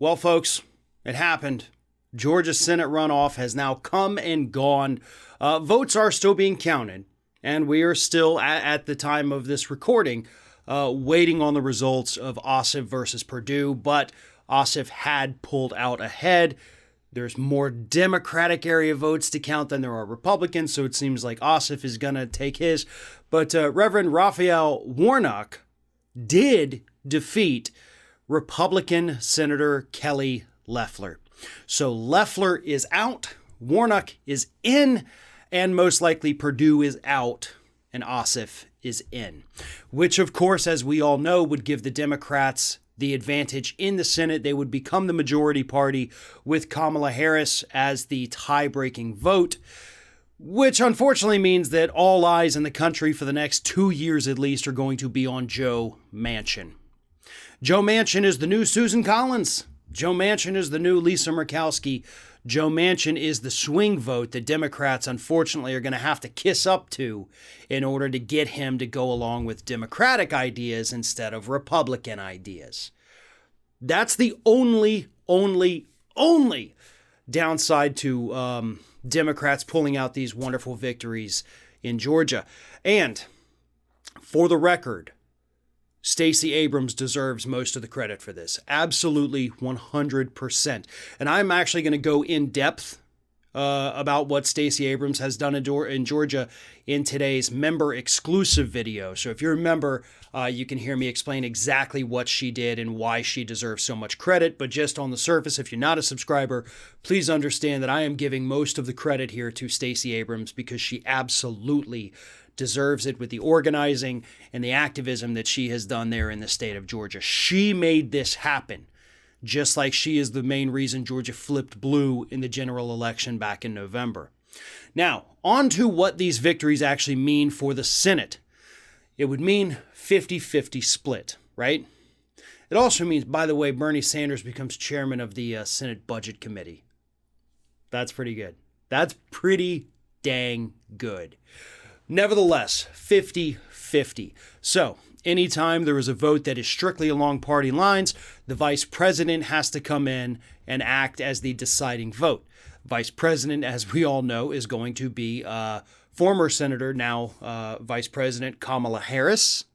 Well, folks, it happened. Georgia Senate runoff has now come and gone. Votes are still being counted, and we are still, at the time of this recording, waiting on the results of Ossoff versus Perdue, but Ossoff had pulled out ahead. There's more Democratic area votes to count than there are Republicans, so it seems like Ossoff is going to take his. But Reverend Raphael Warnock did defeat Republican Senator Kelly Loeffler. So Loeffler is out, Warnock is in, and most likely Perdue is out and Ossoff is in. Which, of course, as we all know, would give the Democrats the advantage in the Senate. They would become the majority party with Kamala Harris as the tie-breaking vote, which unfortunately means that all eyes in the country for the next 2 years at least are going to be on Joe Manchin. Joe Manchin is the new Susan Collins. Joe Manchin is the new Lisa Murkowski. Joe Manchin is the swing vote that Democrats, unfortunately, are going to have to kiss up to in order to get him to go along with Democratic ideas instead of Republican ideas. That's the only downside to Democrats pulling out these wonderful victories in Georgia. And for the record, Stacey Abrams deserves most of the credit for this. Absolutely 100%. And I'm actually going to go in depth about what Stacey Abrams has done in Georgia in today's member exclusive video. So if you're a member, you can hear me explain exactly what she did and why she deserves so much credit. But just on the surface, if you're not a subscriber, please understand that I am giving most of the credit here to Stacey Abrams because she absolutely deserves it with the organizing and the activism that she has done there in the state of Georgia. She made this happen, just like she is the main reason Georgia flipped blue in the general election back in November. Now, on to what these victories actually mean for the Senate. It would mean 50-50 split, right? It also means, by the way, Bernie Sanders becomes chairman of the Senate Budget Committee. That's pretty good. That's pretty dang good. Nevertheless, 50-50. So, anytime there is a vote that is strictly along party lines, the vice president has to come in and act as the deciding vote. Vice president, as we all know, is going to be former Senator, now Vice President Kamala Harris.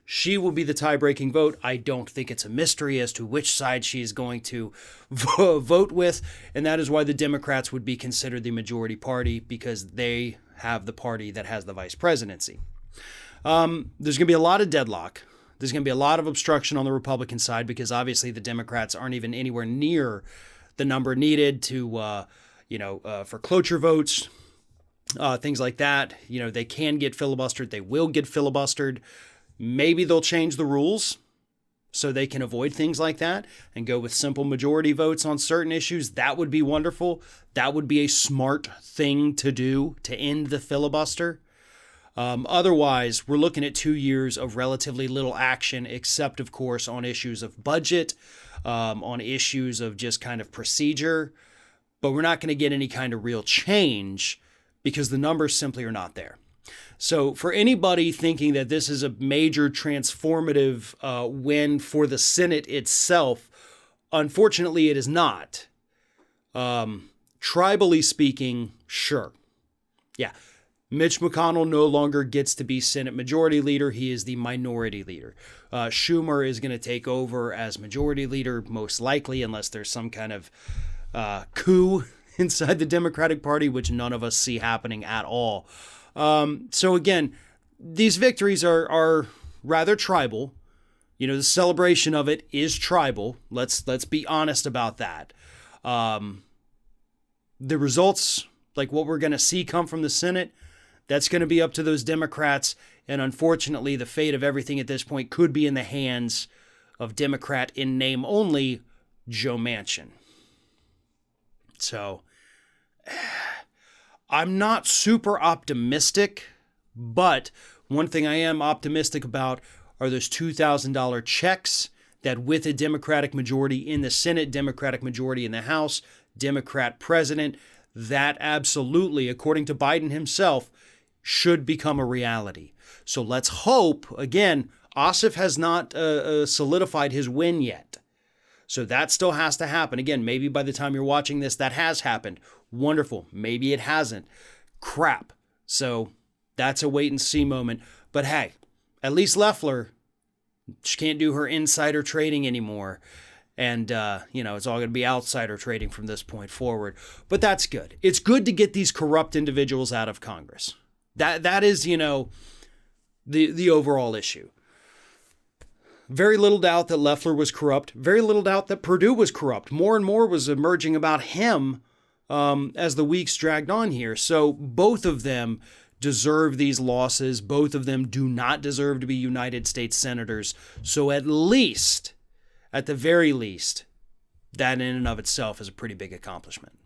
She will be the tie-breaking vote. I don't think it's a mystery as to which side she is going to vote with, and that is why the Democrats would be considered the majority party, because they have the party that has the vice presidency. There's going to be a lot of deadlock. There's going to be a lot of obstruction on the Republican side because obviously the Democrats aren't even anywhere near the number needed to, for cloture votes, things like that. You know, they can get filibustered. They will get filibustered. Maybe they'll change the rules so they can avoid things like that and go with simple majority votes on certain issues. That would be wonderful. That would be a smart thing to do to end the filibuster. Otherwise, we're looking at 2 years of relatively little action, except, of course, on issues of budget, on issues of just kind of procedure. But we're not going to get any kind of real change because the numbers simply are not there. So for anybody thinking that this is a major transformative win for the Senate itself, unfortunately, it is not. Tribally speaking, sure. Yeah. Mitch McConnell no longer gets to be Senate Majority Leader. He is the Minority Leader. Schumer is going to take over as Majority Leader, most likely, unless there's some kind of coup inside the Democratic Party, which none of us see happening at all. So again, these victories are rather tribal. You know, the celebration of it is tribal. Let's be honest about that. The results, like what we're going to see come from the Senate, that's going to be up to those Democrats. And unfortunately, the fate of everything at this point could be in the hands of Democrat in name only, Joe Manchin. So I'm not super optimistic, but one thing I am optimistic about are those $2,000 checks that with a Democratic majority in the Senate, Democratic majority in the House, Democrat president, that absolutely, according to Biden himself, should become a reality. So let's hope, again, Ossoff has not solidified his win yet. So that still has to happen. Again, maybe by the time you're watching this, that has happened. Wonderful. Maybe it hasn't. Crap. So that's a wait and see moment. But hey, at least Loeffler, she can't do her insider trading anymore. And, it's all going to be outsider trading from this point forward. But that's good. It's good to get these corrupt individuals out of Congress. That is, the overall issue. Very little doubt that Loeffler was corrupt. Very little doubt that Perdue was corrupt. More and more was emerging about him as the weeks dragged on here. So both of them deserve these losses. Both of them do not deserve to be United States senators. So at the very least, that in and of itself is a pretty big accomplishment.